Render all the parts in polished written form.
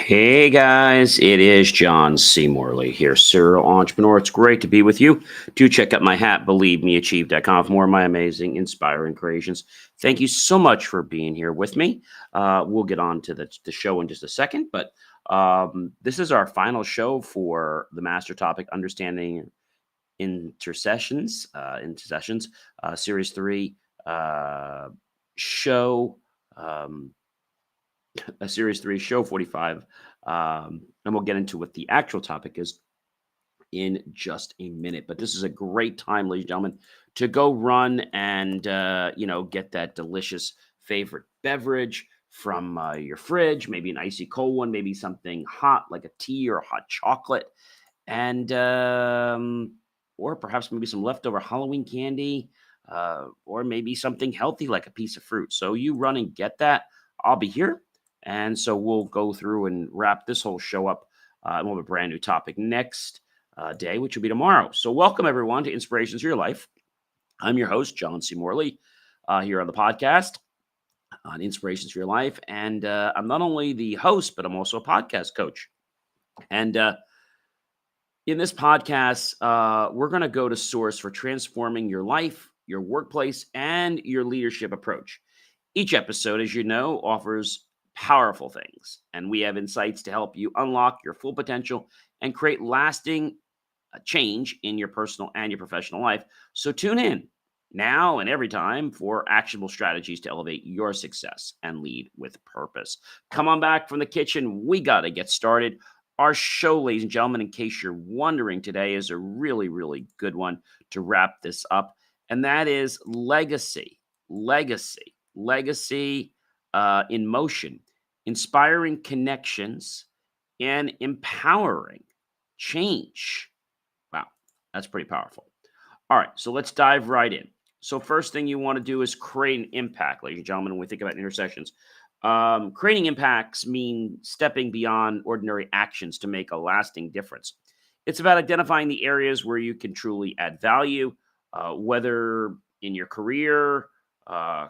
Hey guys, it is John C. Morley here, serial entrepreneur. It's great to be with you. Do check out my hat, believemeachieve.com for more of my amazing, inspiring creations. Thank you so much for being here with me. We'll get on to the show in just a second, but this is our final show for the master topic, Understanding Intercessions, Series 3 uh, show. Um, Series 3, Show 45. And we'll get into what the actual topic is in just a minute. But this is a great time, ladies and gentlemen, to go run and, get that delicious favorite beverage from your fridge, maybe an icy cold one, maybe something hot like a tea or hot chocolate, and or perhaps maybe some leftover Halloween candy, or maybe something healthy like a piece of fruit. So you run and get that. I'll be here, and so we'll go through and wrap this whole show up. And we'll have a brand new topic next day, which will be tomorrow. So welcome everyone to Inspirations for Your Life. I'm your host, John C. Morley, here on the podcast on Inspirations for Your Life, and I'm not only the host, but I'm also a podcast coach. And in this podcast, we're going to go to source for transforming your life, your workplace, and your leadership approach. Each episode, as you know, offers powerful things, and we have insights to help you unlock your full potential and create lasting change in your personal and your professional life. So tune in now and every time for actionable strategies to elevate your success and lead with purpose. Come on back from the kitchen. We got to get started. Our show, ladies and gentlemen, in case you're wondering today, is a really, really good one to wrap this up. And that is legacy, legacy in motion, inspiring connections, and empowering change. Wow, that's pretty powerful. All right, so let's dive right in. So first thing you want to do is create an impact, ladies and gentlemen, when we think about intersections. Creating impacts mean stepping beyond ordinary actions to make a lasting difference. It's about identifying the areas where you can truly add value, whether in your career,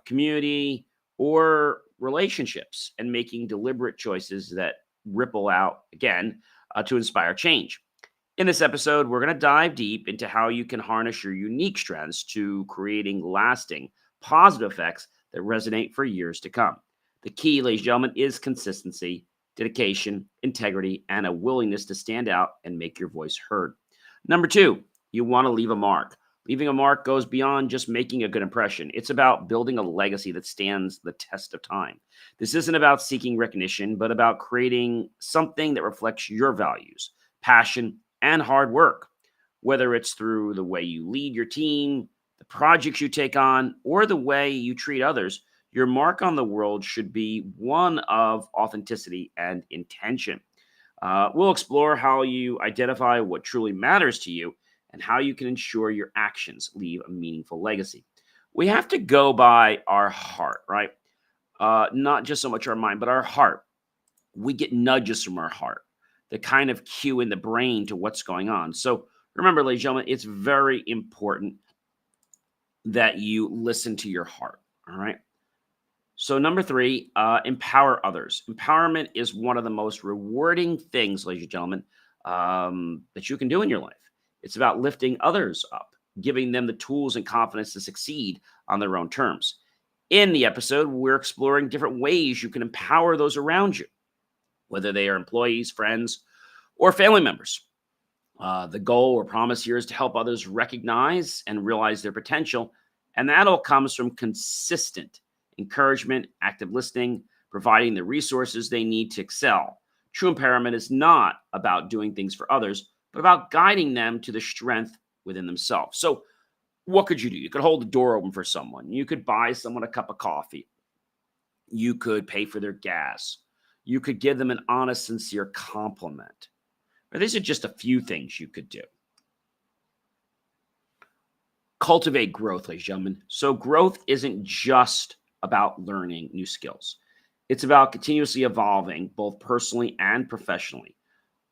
community, or relationships, and making deliberate choices that ripple out, again, to inspire change. In this episode, we're going to dive deep into how you can harness your unique strengths to creating lasting, positive effects that resonate for years to come. The key, ladies and gentlemen, is consistency, dedication, integrity, and a willingness to stand out and make your voice heard. Number two, you want to leave a mark. Leaving a mark goes beyond just making a good impression. It's about building a legacy that stands the test of time. This isn't about seeking recognition, but about creating something that reflects your values, passion, and hard work, whether it's through the way you lead your team, the projects you take on, or the way you treat others. Your mark on the world should be one of authenticity and intention. We'll explore how you identify what truly matters to you and how you can ensure your actions leave a meaningful legacy. We have to go by our heart, right? Not just so much our mind, but our heart. We get nudges from our heart that kind of cue in the brain to what's going on. So remember, ladies and gentlemen, it's very important that you listen to your heart. All right. So number three, empower others. Empowerment is one of the most rewarding things, ladies and gentlemen, that you can do in your life. It's about lifting others up, giving them the tools and confidence to succeed on their own terms. In the episode, we're exploring different ways you can empower those around you, whether they are employees, friends, or family members. The goal or promise here is to help others recognize and realize their potential, and that all comes from consistent encouragement, active listening, providing the resources they need to excel. True empowerment is not about doing things for others, but about guiding them to the strength within themselves. So, what could you do? You could hold the door open for someone. You could buy someone a cup of coffee. You could pay for their gas. You could give them an honest, sincere compliment. Or these are just a few things you could do. Cultivate growth, ladies and gentlemen. So growth isn't just about learning new skills. It's about continuously evolving, both personally and professionally.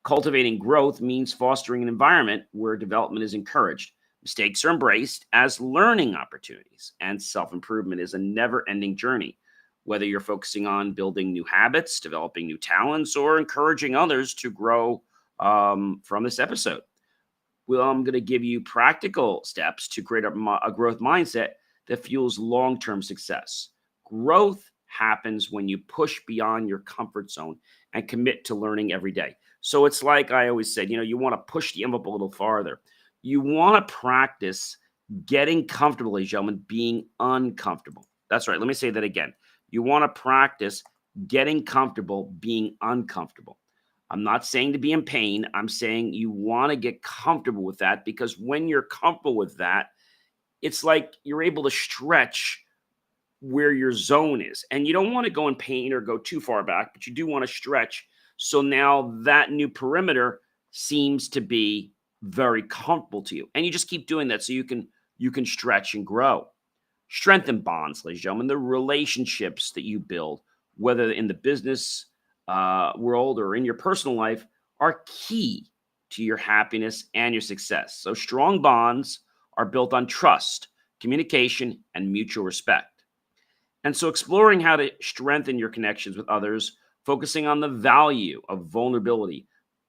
Cultivating growth means fostering an environment where development is encouraged, mistakes are embraced as learning opportunities, and self-improvement is a never-ending journey. whether you're focusing on building new habits, developing new talents, or encouraging others to grow from this episode. Well, I'm going to give you practical steps to create a growth mindset that fuels long term success. Growth happens when you push beyond your comfort zone and commit to learning every day. So it's like I always said, you want to push the envelope a little farther. You want to practice getting comfortable, ladies and gentlemen, being uncomfortable. That's right. Let me say that again. You want to practice getting comfortable being uncomfortable. I'm not saying to be in pain. I'm saying you want to get comfortable with that, because when you're comfortable with that, it's like you're able to stretch where your zone is. And you don't want to go in pain or go too far back, but you do want to stretch. So now that new perimeter seems to be very comfortable to you. And you just keep doing that so you can stretch and grow. Strengthen bonds, ladies and gentlemen, the relationships that you build, whether in the business world or in your personal life, are key to your happiness and your success. So strong bonds are built on trust, communication, and mutual respect. And so exploring how to strengthen your connections with others, focusing on the value of vulnerability,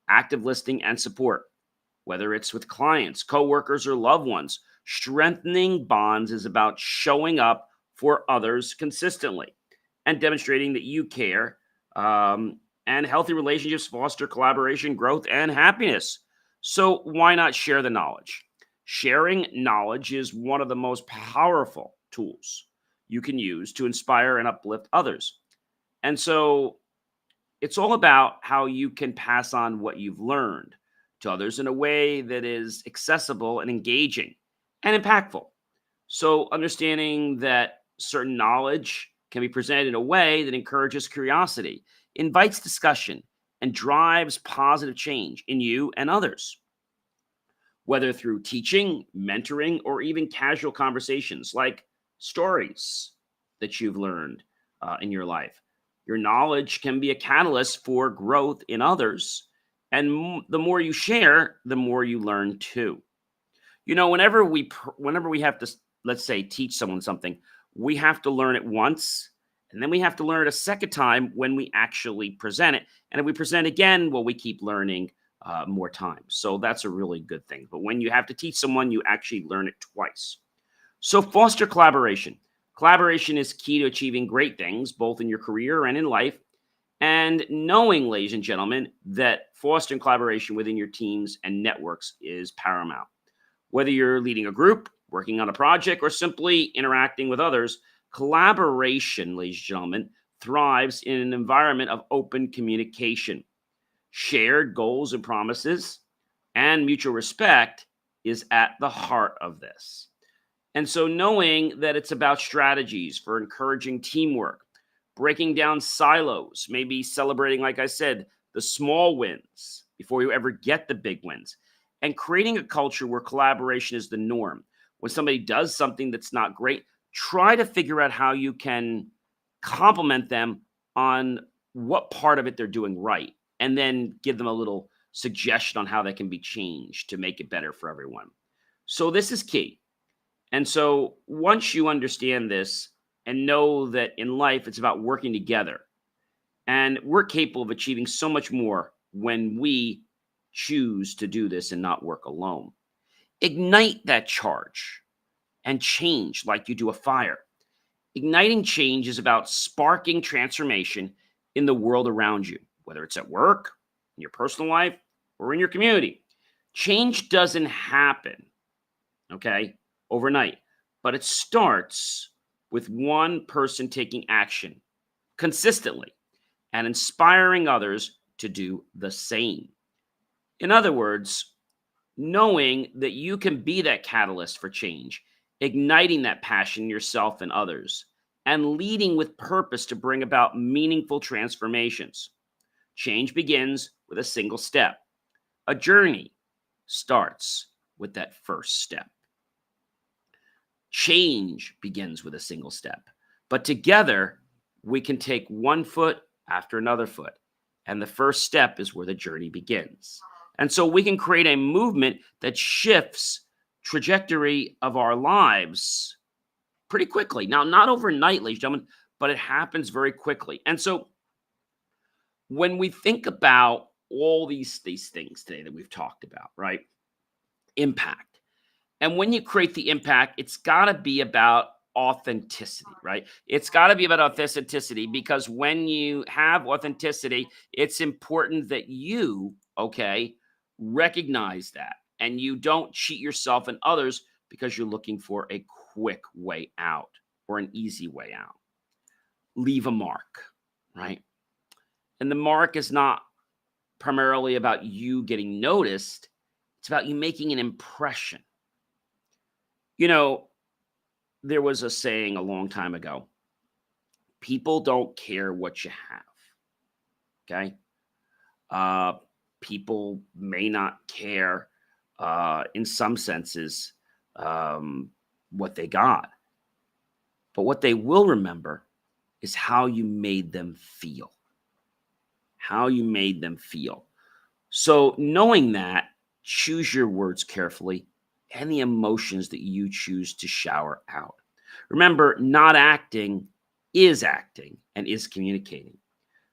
active listening, and support, whether it's with clients, coworkers, or loved ones. Strengthening bonds is about showing up for others consistently and demonstrating that you care. And healthy relationships foster collaboration, growth, and happiness. So why not share the knowledge? Sharing knowledge is one of the most powerful tools you can use to inspire and uplift others. And so it's all about how you can pass on what you've learned to others in a way that is accessible and engaging and impactful. So, understanding that certain knowledge can be presented in a way that encourages curiosity, invites discussion, and drives positive change in you and others, whether through teaching, mentoring, or even casual conversations like stories that you've learned in your life. Your knowledge can be a catalyst for growth in others. And the more you share, the more you learn too. Whenever we have to, let's say, teach someone something, we have to learn it once, and then we have to learn it a second time when we actually present it. And if we present again, well, we keep learning more times. So that's a really good thing. But when you have to teach someone, you actually learn it twice. So foster collaboration. Collaboration is key to achieving great things, both in your career and in life. And knowing, ladies and gentlemen, that fostering collaboration within your teams and networks is paramount. Whether you're leading a group, working on a project, or simply interacting with others, collaboration, ladies and gentlemen, thrives in an environment of open communication. Shared goals and promises and mutual respect is at the heart of this. And so knowing that it's about strategies for encouraging teamwork, breaking down silos, maybe celebrating, like I said, the small wins before you ever get the big wins, and creating a culture where collaboration is the norm. When somebody does something that's not great, try to figure out how you can compliment them on what part of it they're doing right, and then give them a little suggestion on how that can be changed to make it better for everyone. So this is key. And so once you understand this and know that in life it's about working together, and we're capable of achieving so much more when we choose to do this and not work alone. Ignite that charge and change like you do a fire. Igniting change is about sparking transformation in the world around you, whether it's at work, in your personal life, or in your community. Change doesn't happen, okay, overnight, but it starts with one person taking action consistently and inspiring others to do the same. In other words, knowing that you can be that catalyst for change, igniting that passion in yourself and others, and leading with purpose to bring about meaningful transformations. Change begins with a single step. A journey starts with that first step. Change begins with a single step, but together we can take one foot after another foot. And the first step is where the journey begins. And so we can create a movement that shifts trajectory of our lives pretty quickly. Now, not overnight, ladies and gentlemen, but it happens very quickly. And so when we think about all these things today that we've talked about, right? Impact. And when you create the impact, it's got to be about authenticity, right? It's got to be about authenticity, because when you have authenticity, it's important that you, okay, recognize that and you don't cheat yourself and others because you're looking for a quick way out or an easy way out. Leave a mark, right? And the mark is not primarily about you getting noticed, it's about you making an impression. You know, there was a saying a long time ago: people don't care what you have. Okay. Uh, People may not care, in some senses, what they got, but what they will remember is how you made them feel. How you made them feel. So, knowing that, choose your words carefully and the emotions that you choose to shower out. Remember, not acting is acting and is communicating.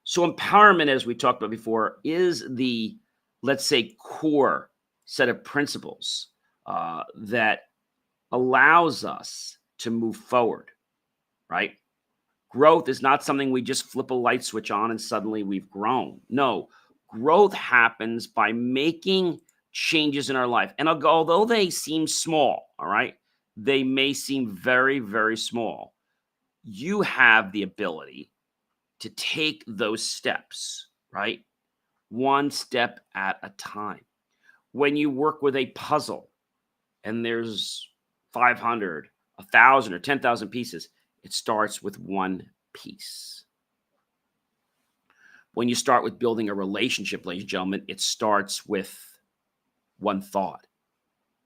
So, empowerment, as we talked about before, is the, let's say, core set of principles that allows us to move forward, right? Growth is not something we just flip a light switch on and suddenly we've grown. No, growth happens by making changes in our life. And although they seem small, all right, they may seem very, very small. You have the ability to take those steps, right? One step at a time. When you work with a puzzle and there's 500, 1,000, or 10,000 pieces, it starts with one piece. When you start with building a relationship, ladies and gentlemen, it starts with one thought.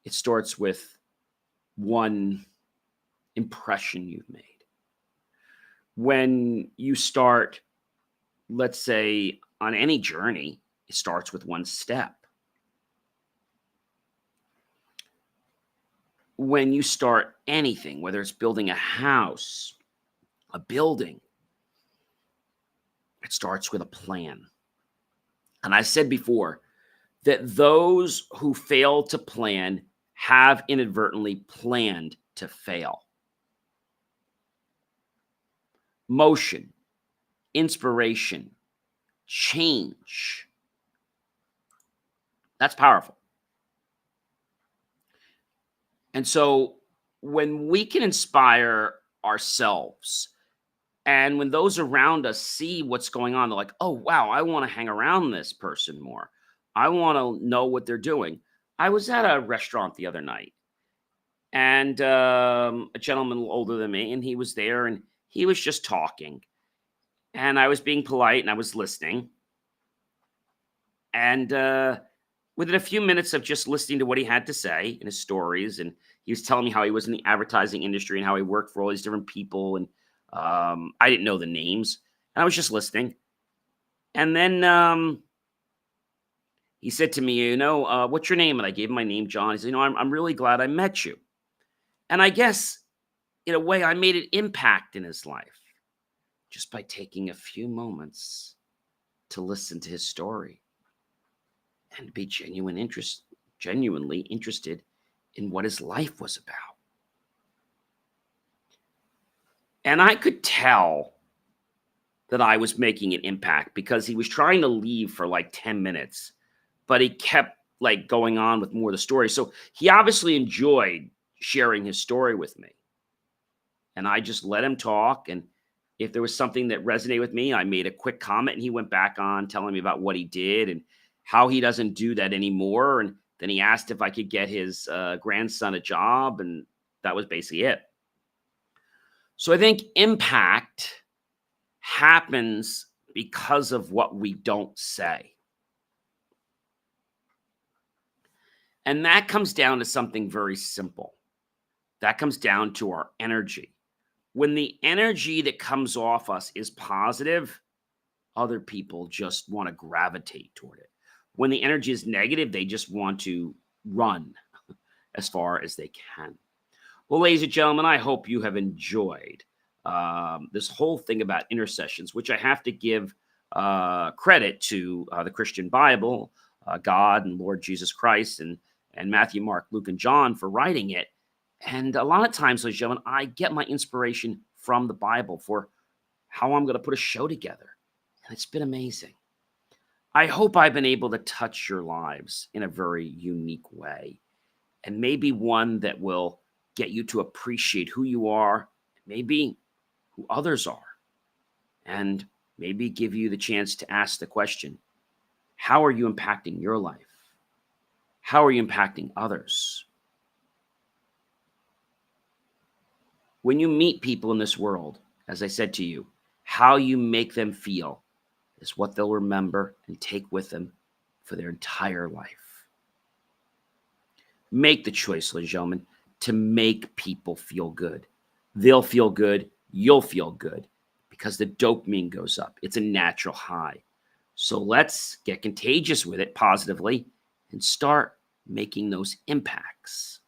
It starts with one impression you've made. When you start, let's say, on any journey, it starts with one step. When you start anything, whether it's building a house, a building, it starts with a plan. And I said before that those who fail to plan have inadvertently planned to fail. Motion, inspiration, change. That's powerful. And so when we can inspire ourselves, and when those around us see what's going on, they're like, oh, wow, I want to hang around this person more. I want to know what they're doing. I was at a restaurant the other night, and a gentleman older than me, and he was there, and he was just talking. And I was being polite, and I was listening. And within a few minutes of just listening to what he had to say and his stories, and he was telling me how he was in the advertising industry and how he worked for all these different people, and I didn't know the names, and I was just listening. And then he said to me, what's your name? And I gave him my name, John. He said, I'm really glad I met you. And I guess, in a way, I made an impact in his life just by taking a few moments to listen to his story and be genuinely interested in what his life was about. And I could tell that I was making an impact because he was trying to leave for like 10 minutes, but he kept like going on with more of the story. So he obviously enjoyed sharing his story with me. And I just let him talk. And if there was something that resonated with me, I made a quick comment, and he went back on telling me about what he did and how he doesn't do that anymore. And then he asked if I could get his grandson a job. And that was basically it. So I think impact happens because of what we don't say. And that comes down to something very simple. That comes down to our energy. When the energy that comes off us is positive, other people just want to gravitate toward it. When the energy is negative, they just want to run as far as they can. Well, ladies and gentlemen, I hope you have enjoyed this whole thing about intercessions, which I have to give credit to the Christian Bible, God and Lord Jesus Christ, and Matthew, Mark, Luke, and John for writing it. And a lot of times, ladies and gentlemen, I get my inspiration from the Bible for how I'm going to put a show together. And it's been amazing. I hope I've been able to touch your lives in a very unique way, and maybe one that will get you to appreciate who you are, maybe who others are, and maybe give you the chance to ask the question, how are you impacting your life? How are you impacting others? When you meet people in this world, as I said to you, how you make them feel is what they'll remember and take with them for their entire life. Make the choice, ladies and gentlemen, to make people feel good. They'll feel good. You'll feel good because the dopamine goes up. It's a natural high. So let's get contagious with it positively and start making those impacts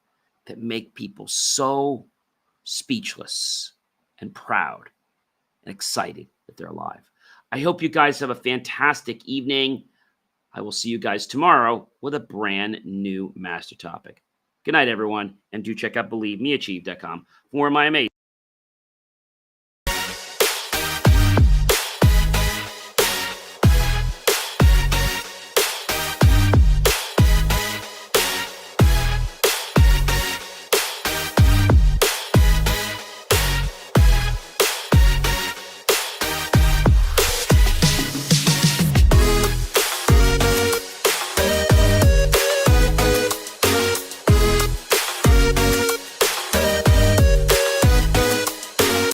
that make people so speechless and proud and excited that they're alive. I hope you guys have a fantastic evening. I will see you guys tomorrow with a brand new master topic. Good night, everyone, and do check out BelieveMeAchieve.com for more of my amazing